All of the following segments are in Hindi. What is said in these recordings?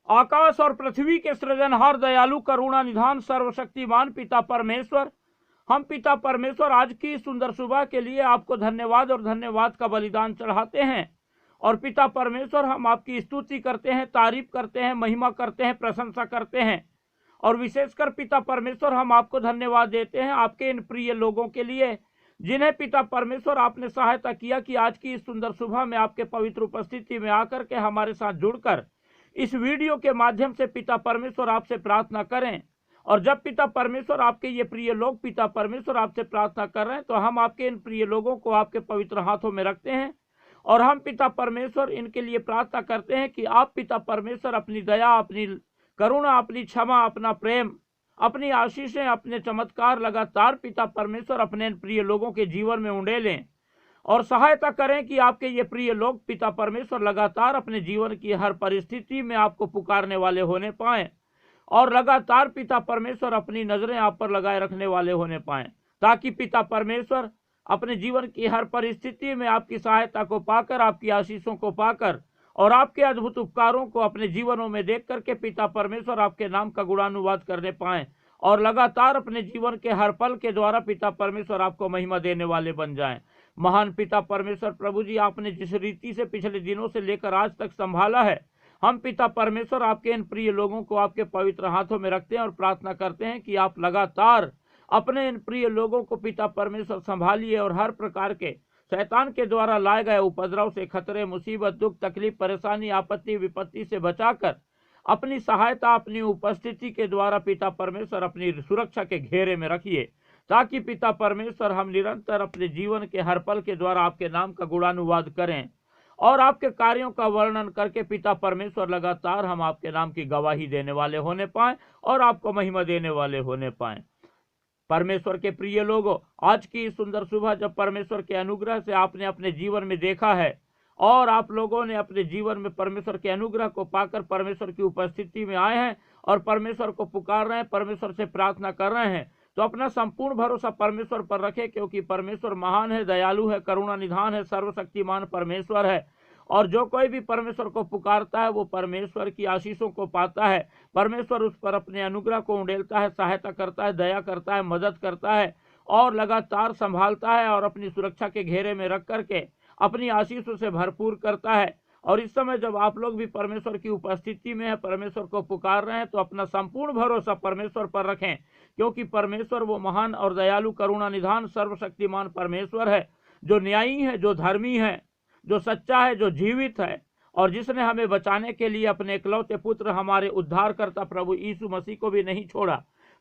आकाश और पृथ्वी के सृजनहार दयालु करुणा निधान सर्वशक्तिमान पिता परमेश्वर, हम पिता परमेश्वर आज की सुंदर सुबह के लिए आपको धन्यवाद और धन्यवाद का बलिदान चढ़ाते हैं। और पिता परमेश्वर हम आपकी स्तुति करते हैं, तारीफ करते हैं, महिमा करते हैं, प्रशंसा करते हैं। और विशेषकर पिता परमेश्वर हम आपको धन्यवाद देते हैं आपके इन प्रिय लोगों के लिए, जिन्हें पिता परमेश्वर आपने सहायता किया कि आज की इस सुंदर सुबह में आपके पवित्र उपस्थिति में आकर के हमारे साथ जुड़कर इस वीडियो के माध्यम से पिता परमेश्वर आपसे प्रार्थना करें। और जब पिता परमेश्वर आपके ये प्रिय लोग पिता परमेश्वर आपसे प्रार्थना कर रहे हैं, तो हम आपके इन प्रिय लोगों को आपके पवित्र हाथों में रखते हैं। और हम पिता परमेश्वर इनके लिए प्रार्थना करते हैं कि आप पिता परमेश्वर अपनी दया, अपनी करुणा, अपनी क्षमा, अपना प्रेम, अपनी आशीषें, अपने चमत्कार लगातार पिता परमेश्वर अपने प्रिय लोगों के जीवन में उंडेलें और सहायता करें कि आपके ये प्रिय लोग पिता परमेश्वर लगातार अपने जीवन की हर परिस्थिति में आपको पुकारने वाले होने पाएं और लगातार पिता परमेश्वर अपनी नजरें आप पर लगाए रखने वाले होने पाएं, ताकि पिता परमेश्वर अपने जीवन की हर परिस्थिति में आपकी सहायता को पाकर, आपकी आशीषों को पाकर और आपके अद्भुत उपकारों को अपने जीवनों में देख करके पिता परमेश्वर आपके नाम का गुणानुवाद करने पाएं और लगातार अपने जीवन के हर पल के द्वारा पिता परमेश्वर आपको महिमा देने वाले बन जाएं। महान पिता परमेश्वर प्रभु जी, आपने जिस रीति से पिछले दिनों से लेकर आज तक संभाला है, हम पिता परमेश्वर आपके इन प्रिय लोगों को आपके पवित्र हाथों में रखते हैं और प्रार्थना करते हैं कि आप लगातार अपने इन प्रिय लोगों को पिता परमेश्वर संभालिए और हर प्रकार के शैतान के द्वारा लाए गए उपद्रव से, खतरे, मुसीबत, दुख, तकलीफ, परेशानी, आपत्ति, विपत्ति से बचाकर अपनी सहायता, अपनी उपस्थिति के द्वारा पिता परमेश्वर अपनी सुरक्षा के घेरे में रखिए, ताकि पिता परमेश्वर हम निरंतर अपने जीवन के हर पल के द्वारा आपके नाम का गुणानुवाद करें और आपके कार्यों का वर्णन करके पिता परमेश्वर लगातार हम आपके नाम की गवाही देने वाले होने पाएं और आपको महिमा देने वाले होने पाएं। परमेश्वर के प्रिय लोगों, आज की सुंदर सुबह जब परमेश्वर के अनुग्रह से आपने अपने जीवन में देखा है और आप लोगों ने अपने जीवन में परमेश्वर के अनुग्रह को पाकर परमेश्वर की उपस्थिति में आए हैं और परमेश्वर को पुकार रहे हैं, परमेश्वर से प्रार्थना कर रहे हैं, तो अपना संपूर्ण भरोसा परमेश्वर पर रखें, क्योंकि परमेश्वर महान है, दयालु है, करुणा निधान है, सर्वशक्तिमान परमेश्वर है। और जो कोई भी परमेश्वर को पुकारता है वो परमेश्वर की आशीषों को पाता है। परमेश्वर उस पर अपने अनुग्रह को उंडेलता है, सहायता करता है, दया करता है, मदद करता है और लगातार संभालता है और अपनी सुरक्षा के घेरे में रख करके अपनी आशीषों से भरपूर करता है। और इस समय जब आप लोग भी परमेश्वर की उपस्थिति में है, परमेश्वर को पुकार रहे हैं, तो अपना संपूर्ण भरोसा परमेश्वर पर रखें, क्योंकि परमेश्वर वो महान और दयालु करुणा निधान सर्वशक्तिमान परमेश्वर है, जो न्यायी है, जो धर्मी है, जो सच्चा है, जो जीवित है और जिसने हमें बचाने के लिए अपने इकलौते पुत्र हमारे उद्धारकर्ता प्रभु यीशु मसीह को भी नहीं छोड़ा,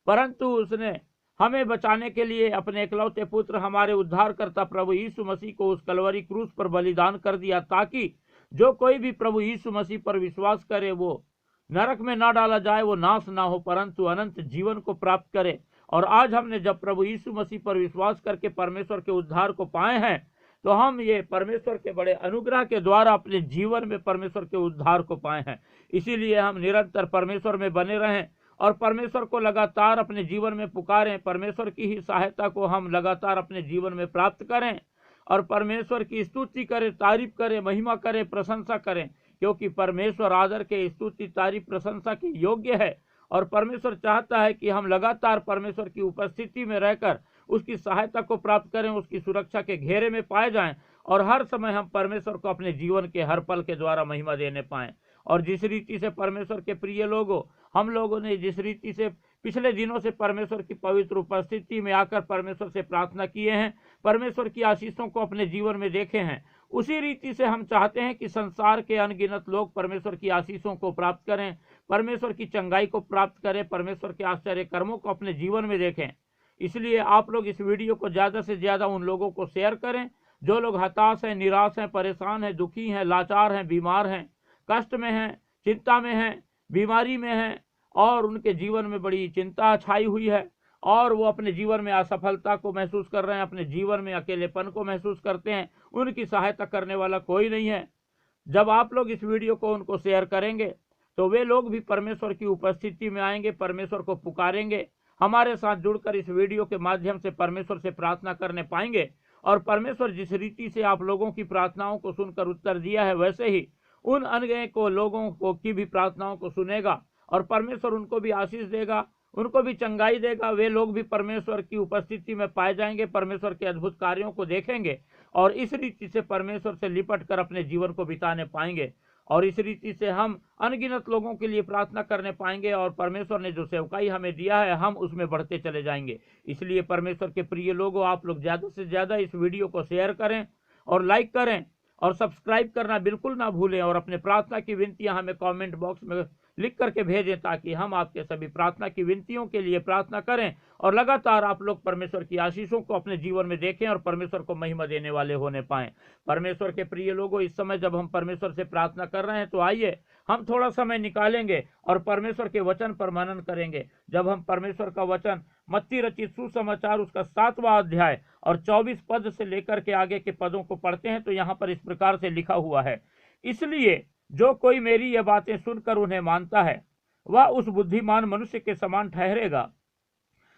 परंतु उसने हमें बचाने के लिए अपने इकलौते पुत्र हमारे उद्धारकर्ता प्रभु यीशु मसीह को उस कलवरी क्रूस पर बलिदान कर दिया, ताकि जो कोई भी प्रभु यीशु मसीह पर विश्वास करे वो नरक में ना डाला जाए, वो नाश ना हो, परंतु अनंत जीवन को प्राप्त करे। और आज हमने जब प्रभु यीशु मसीह पर विश्वास करके परमेश्वर के उद्धार को पाए हैं, तो हम ये परमेश्वर के बड़े अनुग्रह के द्वारा अपने जीवन में परमेश्वर के उद्धार को पाए हैं। इसीलिए हम निरंतर परमेश्वर में बने रहें और परमेश्वर को लगातार अपने जीवन में पुकारें, परमेश्वर की ही सहायता को हम लगातार अपने जीवन में प्राप्त करें और परमेश्वर की स्तुति करें, तारीफ करें, महिमा करें, प्रशंसा करें, क्योंकि परमेश्वर आदर के, स्तुति, तारीफ, प्रशंसा की योग्य है। और परमेश्वर चाहता है कि हम लगातार परमेश्वर की उपस्थिति में रहकर उसकी सहायता को प्राप्त करें, उसकी सुरक्षा के घेरे में पाए जाएं और हर समय हम परमेश्वर को अपने जीवन के हर पल के द्वारा महिमा देने पाएं। और जिस रीति से परमेश्वर के प्रिय लोगों, हम लोगों ने जिस रीति से पिछले दिनों से परमेश्वर की पवित्र उपस्थिति में आकर परमेश्वर से प्रार्थना किए हैं, परमेश्वर की आशीषों को अपने जीवन में देखे हैं, उसी रीति से हम चाहते हैं कि संसार के अनगिनत लोग परमेश्वर की आशीषों को प्राप्त करें, परमेश्वर की चंगाई को प्राप्त करें, परमेश्वर के आश्चर्य कर्मों को अपने जीवन में देखें। इसलिए आप लोग इस वीडियो को ज़्यादा से ज़्यादा उन लोगों को शेयर करें जो लोग हताश हैं, निराश हैं, परेशान हैं, दुखी हैं, लाचार हैं, बीमार हैं, कष्ट में हैं, चिंता में हैं, बीमारी में हैं और उनके जीवन में बड़ी चिंता छाई हुई है और वो अपने जीवन में असफलता को महसूस कर रहे हैं, अपने जीवन में अकेलेपन को महसूस करते हैं, उनकी सहायता करने वाला कोई नहीं है। जब आप लोग इस वीडियो को उनको शेयर करेंगे तो वे लोग भी परमेश्वर की उपस्थिति में आएंगे, परमेश्वर को पुकारेंगे, हमारे साथ जुड़कर इस वीडियो के माध्यम से परमेश्वर से प्रार्थना करने पाएंगे और परमेश्वर जिस रीति से आप लोगों की प्रार्थनाओं को सुनकर उत्तर दिया है, वैसे ही उन अनेकों लोगों को की भी प्रार्थनाओं को सुनेगा और परमेश्वर उनको भी आशीष देगा, उनको भी चंगाई देगा। वे लोग भी परमेश्वर की उपस्थिति में पाए जाएंगे, परमेश्वर के अद्भुत कार्यों को देखेंगे और इस रीति से परमेश्वर से लिपट कर अपने जीवन को बिताने पाएंगे। और इस रीति से हम अनगिनत लोगों के लिए प्रार्थना करने पाएंगे और परमेश्वर ने जो सेवकाई हमें दिया है हम उसमें बढ़ते चले जाएंगे। इसलिए परमेश्वर के प्रिय लोगों, आप लोग ज़्यादा से ज़्यादा इस वीडियो को शेयर करें और लाइक करें और सब्सक्राइब करना बिल्कुल ना भूलें और अपने प्रार्थना की विनतियां हमें कमेंट बॉक्स में लिख करके भेजें ताकि हम आपके सभी प्रार्थना की विनतियों के लिए प्रार्थना करें और लगातार आप लोग परमेश्वर की आशीषों को अपने जीवन में देखें और परमेश्वर को महिमा देने वाले होने पाएं। परमेश्वर के प्रिय लोगों, इस समय जब हम परमेश्वर से प्रार्थना कर रहे हैं तो आइए हम थोड़ा समय निकालेंगे और परमेश्वर के वचन पर मनन करेंगे। जब हम परमेश्वर का वचन मत्ती रचित सुसमाचार उसका 7वां अध्याय और 24 पद से लेकर के आगे के पदों को पढ़ते हैं तो यहाँ पर इस प्रकार से लिखा हुआ है, इसलिए जो कोई मेरी ये बातें सुनकर उन्हें मानता है वह उस बुद्धिमान मनुष्य के समान ठहरेगा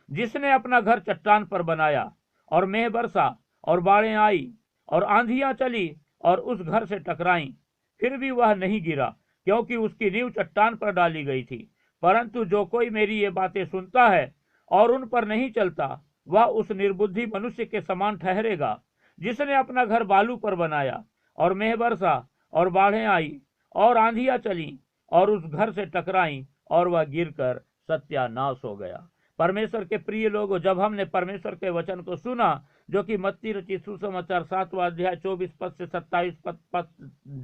जिसने अपना घर चट्टान पर बनाया और मेघ बरसा और बाढ़ें आई और आंधियां चली और उस घर से टकराई, फिर भी वह नहीं गिरा क्योंकि उसकी नींव चट्टान पर डाली गई थी। परंतु जो कोई मेरी ये बातें सुनता है और उन पर नहीं चलता वह उस निर्बुद्धि मनुष्य के समान ठहरेगा जिसने अपना घर बालू पर बनाया और मेघ बरसा और बाढ़ें आई और आंधियां चली और उस घर से टकराई और वह गिरकर सत्यानाश हो गया। परमेश्वर के प्रिय लोगों, जब हमने परमेश्वर के वचन को सुना जो कि मत्ती रचित सुसमाचार 7वां अध्याय 24 पद से 27 पद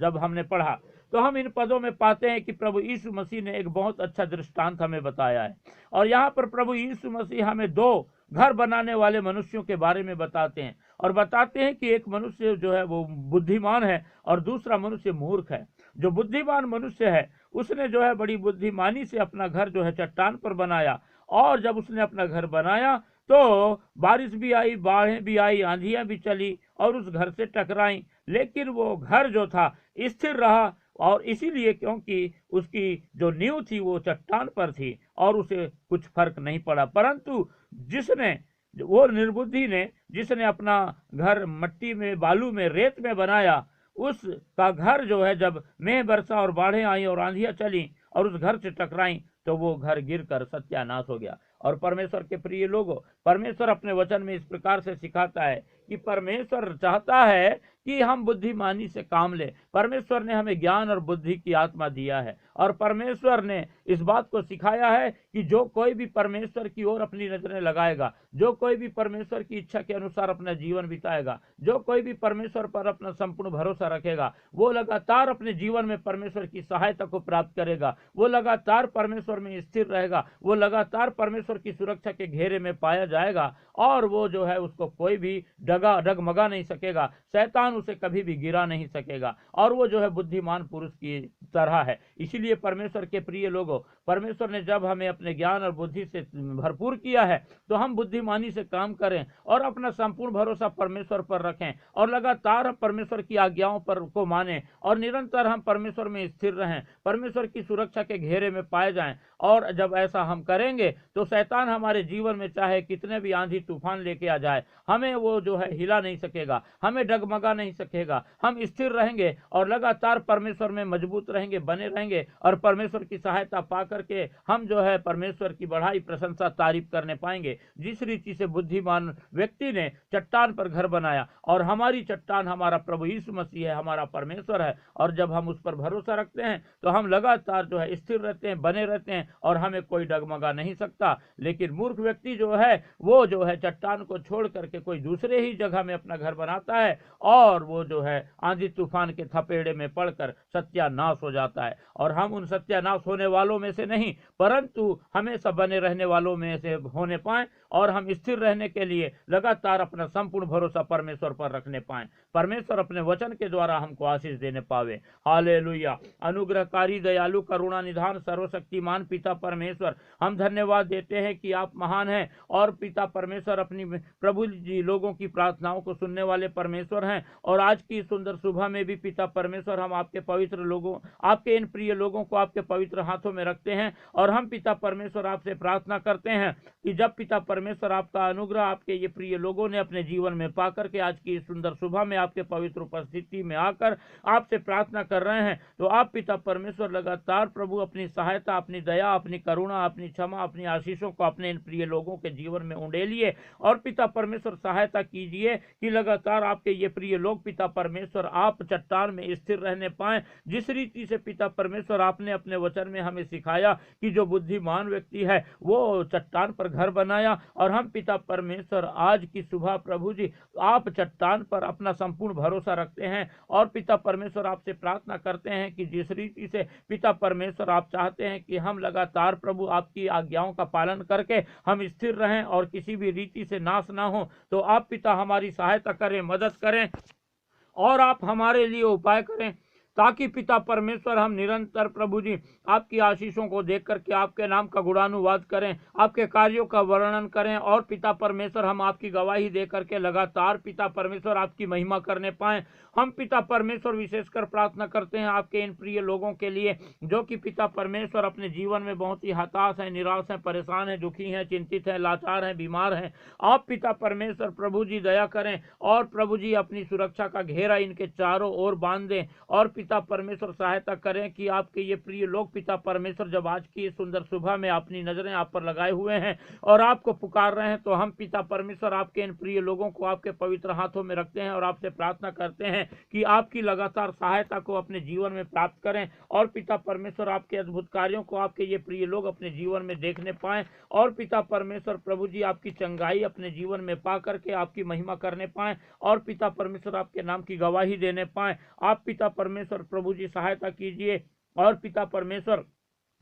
जब हमने पढ़ा तो हम इन पदों में पाते हैं कि प्रभु यीशु मसीह ने एक बहुत अच्छा दृष्टांत हमें बताया है। और यहाँ पर प्रभु यीशु मसीह हमें 2 घर बनाने वाले मनुष्यों के बारे में बताते हैं और बताते हैं कि एक मनुष्य जो है वो बुद्धिमान है और दूसरा मनुष्य मूर्ख है। जो बुद्धिमान मनुष्य है उसने जो है बड़ी बुद्धिमानी से अपना घर जो है चट्टान पर बनाया और जब उसने अपना घर बनाया तो बारिश भी आई, बाढ़ें भी आई, आंधियां भी चली और उस घर से टकराई, लेकिन वो घर जो था स्थिर रहा और इसीलिए क्योंकि उसकी जो नींव थी वो चट्टान पर थी और उसे कुछ फर्क नहीं पड़ा। परंतु जिसने वो निर्बुद्धि ने जिसने अपना घर मट्टी में, बालू में, रेत में बनाया, उसका घर जो है जब मेघ बरसा और बाढ़ें आई और आंधियां चली और उस घर से टकराई तो वो घर गिरकर सत्यानाश हो गया। और परमेश्वर के प्रिय लोगों, परमेश्वर अपने वचन में इस प्रकार से सिखाता है कि परमेश्वर चाहता है कि हम बुद्धिमानी से काम लें। परमेश्वर ने हमें ज्ञान और बुद्धि की आत्मा दिया है और परमेश्वर ने इस बात को सिखाया है कि जो कोई भी परमेश्वर की ओर अपनी नजरें लगाएगा, जो कोई भी परमेश्वर की इच्छा के अनुसार अपना जीवन बिताएगा, जो कोई भी परमेश्वर पर अपना संपूर्ण भरोसा रखेगा, वो लगातार अपने जीवन में परमेश्वर की सहायता को प्राप्त करेगा, वो लगातार परमेश्वर में स्थिर रहेगा, वो लगातार परमेश्वर की सुरक्षा के घेरे में पाया जाएगा और वो जो है उसको कोई भी डगमगा नहीं सकेगा, शैतान उसे कभी भी गिरा नहीं सकेगा और वो जो है बुद्धिमान पुरुष की तरह है। इसीलिए परमेश्वर के प्रिय लोगों, परमेश्वर ने जब हमें अपने ज्ञान और बुद्धि से भरपूर किया है तो हम बुद्धिमानी से काम करें और अपना संपूर्ण भरोसा परमेश्वर पर रखें और लगातार हम परमेश्वर की आज्ञाओं पर को मानें और निरंतर हम परमेश्वर में स्थिर रहें, परमेश्वर की सुरक्षा के घेरे में पाए जाएं। और जब ऐसा हम करेंगे तो शैतान हमारे जीवन में चाहे कितने भी आंधी तूफान लेके आ जाए, हमें वो जो है हिला नहीं सकेगा, हमें डगमगा नहीं सकेगा। हम स्थिर रहेंगे और लगातार परमेश्वर में मजबूत रहेंगे, बने रहेंगे और परमेश्वर की सहायता पा करके हम जो है परमेश्वर की बढ़ाई, प्रशंसा, तारीफ करने पाएंगे। जिस रीति से बुद्धिमान व्यक्ति ने चट्टान पर घर बनाया और हमारी चट्टान हमारा प्रभु यीशु मसीह है, हमारा परमेश्वर है, और जब हम उस पर भरोसा रखते हैं तो हम लगातार जो है स्थिर रहते हैं, बने रहते हैं और हमें कोई डगमगा नहीं सकता। लेकिन मूर्ख व्यक्ति जो है वो जो है चट्टान को छोड़ करके कोई दूसरे ही जगह में अपना घर बनाता है और वो जो है आंधी तूफान के थपेड़े में पड़कर सत्यानाश हो जाता है। और हम उन सत्यानाश होने वालों में से नहीं परंतु हमेशा बने रहने वालों में से होने पाए और हम स्थिर रहने के लिए लगातार अपना संपूर्ण भरोसा परमेश्वर पर रखने पाए। परमेश्वर अपने वचन के द्वारा हमको आशीष देने पावे। हालेलुया। अनुग्रहकारी, दयालु, करुणा निधान, सर्वशक्तिमान पिता परमेश्वर, हम धन्यवाद देते हैं कि आप महान हैं और पिता परमेश्वर अपनी प्रभु जी लोगों की प्रार्थनाओं को सुनने वाले परमेश्वर हैं और आज की सुंदर सुबह में भी पिता परमेश्वर हम आपके पवित्र लोगों, आपके इन प्रिय लोगों को आपके पवित्र हाथों में रखते हैं। और हम पिता परमेश्वर आपसे प्रार्थना करते हैं कि जब पिता परमेश्वर आपका अनुग्रह आपके ये प्रिय लोगों ने अपने जीवन में पा करके आज की सुंदर सुबह में आपके पवित्र उपस्थिति में आकर आपसे प्रार्थना कर रहे हैं, तो आप पिता परमेश्वर लगातार प्रभु अपनी सहायता, अपनी दया, अपनी करुणा, अपनी क्षमा, अपनी आशीषों को अपने इन प्रिय लोगों के जीवन में उंडेलिए। और पिता परमेश्वर सहायता कीजिए कि लगातार आपके ये प्रिय लोग पिता परमेश्वर आप चट्टान में स्थिर रहने पाए, जिस रीति से पिता परमेश्वर आपने अपने वचन में हमें सिखाया कि जो बुद्धिमान व्यक्ति है वो चट्टान पर घर बनाया। और हम पिता परमेश्वर आज की सुबह प्रभु जी आप चट्टान पर अपना संपूर्ण भरोसा रखते हैं और पिता परमेश्वर आपसे प्रार्थना करते हैं कि जिस रीति से पिता परमेश्वर आप चाहते हैं कि हम लगातार प्रभु आपकी आज्ञाओं का पालन करके हम स्थिर रहें और किसी भी रीति से नाश ना हो, तो आप पिता हमारी सहायता करें, मदद करें और आप हमारे लिए उपाय करें, ताकि पिता परमेश्वर हम निरंतर प्रभु जी आपकी आशीषों को देख करके आपके नाम का गुणानुवाद करें, आपके कार्यों का वर्णन करें और पिता परमेश्वर हम आपकी गवाही दे करके लगातार पिता परमेश्वर आपकी महिमा करने पाएं। हम पिता परमेश्वर विशेषकर प्रार्थना करते हैं आपके इन प्रिय लोगों के लिए जो कि पिता परमेश्वर अपने जीवन में बहुत ही हताश हैं, निराश हैं, परेशान हैं, दुखी हैं, चिंतित हैं, लाचार हैं, बीमार हैं। आप पिता परमेश्वर प्रभु जी दया करें और प्रभु जी अपनी सुरक्षा का घेरा इनके चारों ओर बांध दें और पिता परमेश्वर सहायता करें कि आपके ये प्रिय लोग पिता परमेश्वर जब आज की सुंदर सुबह में अपनी नजरें आप पर लगाए हुए हैं और आपको पुकार रहे हैं, तो हम पिता परमेश्वर आपके इन प्रिय लोगों को आपके पवित्र हाथों में रखते हैं और आपसे प्रार्थना करते हैं कि आपकी लगातार सहायता को अपने जीवन में प्राप्त करें और पिता परमेश्वर आपके अद्भुत कार्यों को आपके ये प्रिय लोग अपने जीवन में देखने पाएं और पिता परमेश्वर प्रभु जी आपकी चंगाई अपने जीवन में पा करके आपकी महिमा करने पाएं और पिता परमेश्वर आपके नाम की गवाही देने पाएं। आप पिता परमेश्वर प्रभु जी सहायता कीजिए और पिता परमेश्वर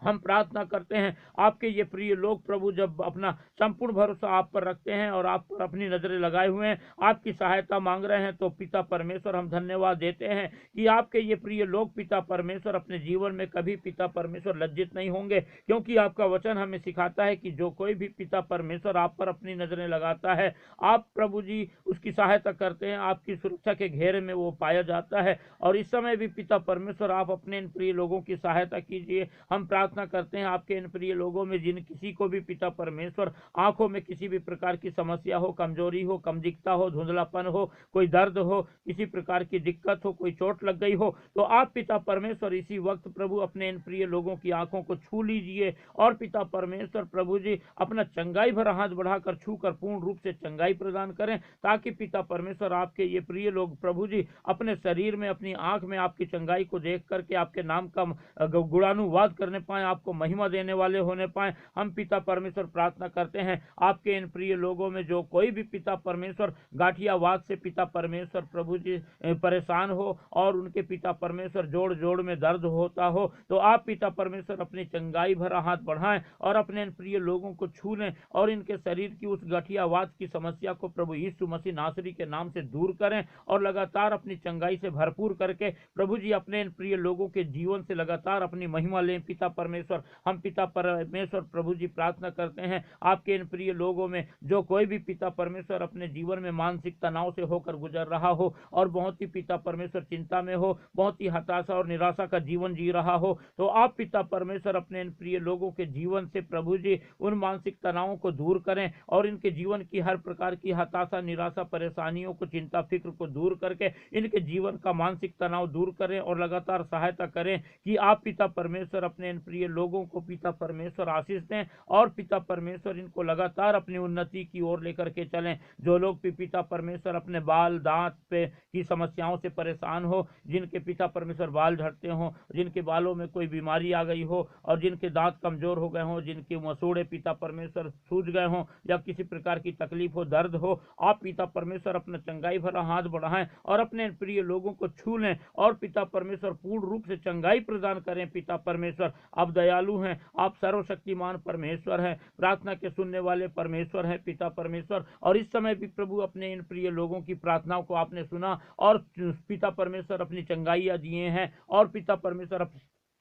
हम प्रार्थना करते हैं आपके ये प्रिय लोग प्रभु जब अपना संपूर्ण भरोसा आप पर रखते हैं और आप पर अपनी नजरें लगाए हुए हैं, आपकी सहायता मांग रहे हैं, तो पिता परमेश्वर हम धन्यवाद देते हैं कि आपके ये प्रिय लोग पिता परमेश्वर अपने जीवन में कभी पिता परमेश्वर लज्जित नहीं होंगे, क्योंकि आपका वचन हमें सिखाता है कि जो कोई भी पिता परमेश्वर आप पर अपनी नजरें लगाता है, आप प्रभु जी उसकी सहायता करते हैं, आपकी सुरक्षा के घेरे में वो पाया जाता है। और इस समय भी पिता परमेश्वर आप अपने इन प्रिय लोगों की सहायता कीजिए। हम प्रार्थना करते हैं आपके इन प्रिय लोगों में जिन किसी को भी पिता परमेश्वर आंखों में किसी भी प्रकार की समस्या हो, कमजोरी हो, कम दिखता हो, धुंधलापन हो, कोई दर्द हो, किसी प्रकार की दिक्कत हो, कोई चोट लग गई हो, तो आप पिता परमेश्वर इसी वक्त प्रभु अपने इन प्रिय लोगों की आंखों को छू लीजिए और पिता परमेश्वर प्रभु जी अपना चंगाई भरा हाथ बढ़ाकर छूकर पूर्ण रूप से चंगाई प्रदान करें, ताकि पिता परमेश्वर आपके ये प्रिय लोग प्रभु जी अपने शरीर में, अपनी आंख में आपकी चंगाई को देख करके आपके नाम का गुणानुवाद करने पाए, आपको महिमा देने वाले होने पाए। हम पिता परमेश्वर प्रार्थना करते हैं आपके इन प्रिय लोगों में जो कोई भी पिता परमेश्वर गाठियावाद से पिता परमेश्वर प्रभु जी परेशान हो और उनके पिता परमेश्वर जोड़ जोड़ में दर्द होता हो, तो आप पिता परमेश्वर अपनी चंगाई भरा हाथ बढ़ाएं और अपने इन प्रिय लोगों को छू लें और इनके शरीर की उस गाठियावाद की समस्या को प्रभु यीशु मसीह नासरी के नाम से दूर करें और लगातार अपनी चंगाई से भरपूर करके प्रभु जी अपने इन प्रिय लोगों के जीवन से लगातार अपनी महिमा लें। पिता परमेश्वर हम पिता परमेश्वर प्रभु जी प्रार्थना करते हैं आपके इन प्रिय लोगों में जो कोई भी पिता परमेश्वर अपने जीवन में मानसिक तनाव से होकर गुजर रहा हो और बहुत ही पिता परमेश्वर चिंता में हो, बहुत ही हताशा और निराशा का जीवन जी रहा हो, तो आप पिता परमेश्वर अपने इन प्रिय लोगों के जीवन से प्रभु जी उन मानसिक तनावों को दूर करें और इनके जीवन की हर प्रकार की हताशा, निराशा, परेशानियों को, चिंता, फिक्र को दूर करके इनके जीवन का मानसिक तनाव दूर करें और लगातार सहायता करें कि आप पिता परमेश्वर अपने इन प्रिय लोगों को पिता परमेश्वर आशीष दें और पिता परमेश्वर इनको लगातार अपनी उन्नति की ओर लेकर के चलें। जो लोग भी पिता परमेश्वर अपने बाल, दांत पे की समस्याओं से परेशान हो, जिनके पिता परमेश्वर बाल झड़ते हो, जिनके बालों में कोई बीमारी आ गई हो और जिनके दांत कमजोर हो गए हो, जिनके मसूड़े पिता परमेश्वर सूज गए हो या किसी प्रकार की तकलीफ हो, दर्द हो, आप पिता परमेश्वर अपना चंगाई भरा हाथ बढ़ाएं और अपने प्रिय लोगों को छू लें और पिता परमेश्वर पूर्ण रूप से चंगाई प्रदान करें। पिता परमेश्वर आप दयालु हैं, आप सर्वशक्तिमान परमेश्वर हैं, प्रार्थना के सुनने वाले परमेश्वर हैं पिता परमेश्वर। और इस समय भी प्रभु अपने इन प्रिय लोगों की प्रार्थनाओं को आपने सुना और पिता परमेश्वर अपनी चंगाइयां दिए हैं और पिता परमेश्वर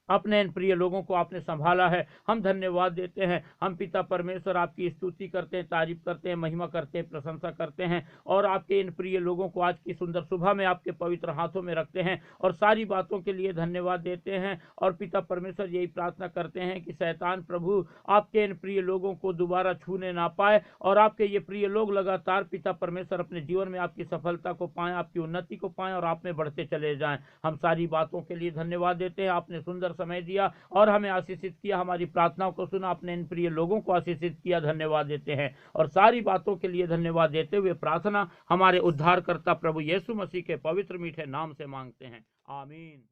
अपने इन प्रिय लोगों को आपने संभाला है, हम धन्यवाद देते हैं। हम पिता परमेश्वर आपकी स्तुति करते हैं, तारीफ करते हैं, महिमा करते हैं, प्रशंसा करते हैं और आपके इन प्रिय लोगों को आज की सुंदर सुबह में आपके पवित्र हाथों में रखते हैं और सारी बातों के लिए धन्यवाद देते हैं। और पिता परमेश्वर यही प्रार्थना करते हैं कि शैतान प्रभु आपके इन प्रिय लोगों को दोबारा छूने ना पाए और आपके ये प्रिय लोग लगातार पिता परमेश्वर अपने जीवन में आपकी सफलता को पाएं, आपकी उन्नति को पाएं और आप में बढ़ते चले जाएं। हम सारी बातों के लिए धन्यवाद देते हैं। आपने सुंदर समय दिया और हमें आशीषित किया, हमारी प्रार्थनाओं को सुना, अपने इन प्रिय लोगों को आशीषित किया, धन्यवाद देते हैं। और सारी बातों के लिए धन्यवाद देते हुए प्रार्थना हमारे उद्धारकर्ता प्रभु यीशु मसीह के पवित्र मीठे नाम से मांगते हैं, आमीन।